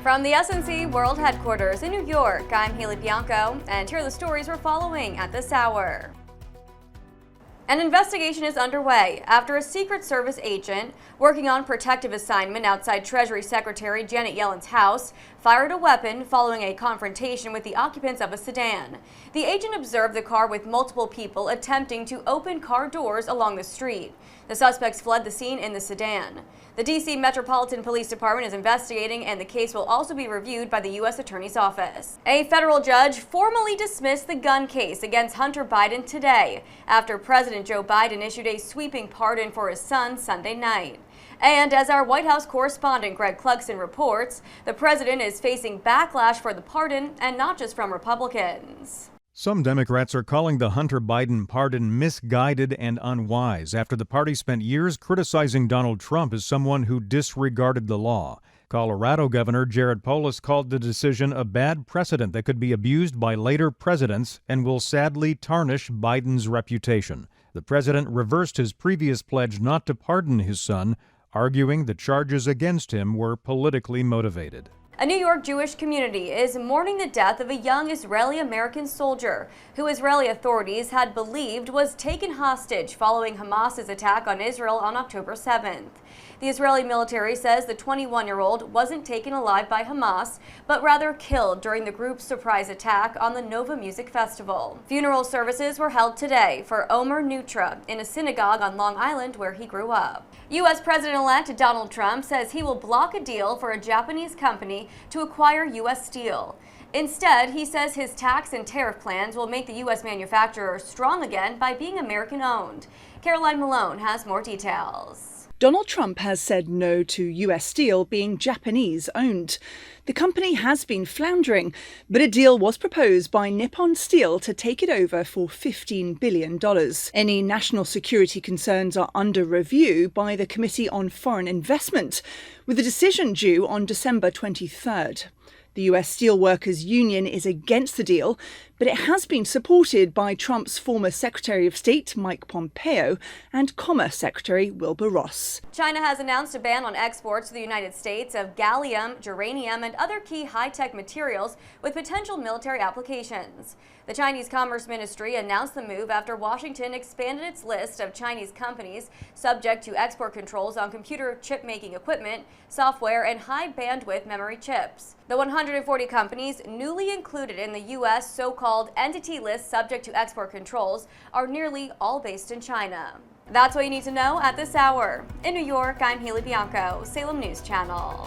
From the S&C World Headquarters in New York, I'm Haley Bianco, and here are the stories we're following at this hour. An investigation is underway after a Secret Service agent working on protective assignment outside Treasury Secretary Janet Yellen's house fired a weapon following a confrontation with the occupants of a sedan. The agent observed the car with multiple people attempting to open car doors along the street. The suspects fled the scene in the sedan. The D.C. Metropolitan Police Department is investigating, and the case will also be reviewed by the U.S. Attorney's Office. A federal judge formally dismissed the gun case against Hunter Biden today after President Joe Biden issued a sweeping pardon for his son Sunday night. And as our White House correspondent Greg Clugston reports, the president is facing backlash for the pardon, and not just from Republicans. Some Democrats are calling the Hunter Biden pardon misguided and unwise after the party spent years criticizing Donald Trump as someone who disregarded the law. Colorado Governor Jared Polis called the decision a bad precedent that could be abused by later presidents and will sadly tarnish Biden's reputation. The president reversed his previous pledge not to pardon his son, arguing the charges against him were politically motivated. A New York Jewish community is mourning the death of a young Israeli-American soldier who Israeli authorities had believed was taken hostage following Hamas's attack on Israel on October 7th. The Israeli military says the 21-year-old wasn't taken alive by Hamas, but rather killed during the group's surprise attack on the Nova Music Festival. Funeral services were held today for Omer Nutra in a synagogue on Long Island where he grew up. U.S. President-elect Donald Trump says he will block a deal for a Japanese company to acquire U.S. steel. Instead, he says his tax and tariff plans will make the U.S. manufacturer strong again by being American-owned. Caroline Malone has more details. Donald Trump has said no to U.S. steel being Japanese-owned. The company has been floundering, but a deal was proposed by Nippon Steel to take it over for $15 billion. Any national security concerns are under review by the Committee on Foreign Investment, with a decision due on December 23rd. The U.S. Steelworkers Union is against the deal, but it has been supported by Trump's former Secretary of State, Mike Pompeo, and Commerce Secretary Wilbur Ross. China has announced a ban on exports to the United States of gallium, germanium, and other key high-tech materials with potential military applications. The Chinese Commerce Ministry announced the move after Washington expanded its list of Chinese companies subject to export controls on computer chip-making equipment, software, and high-bandwidth memory chips. The 140 companies newly included in the U.S. so-called entity list subject to export controls are nearly all based in China. That's what you need to know at this hour. In New York, I'm Haley Bianco, Salem News Channel.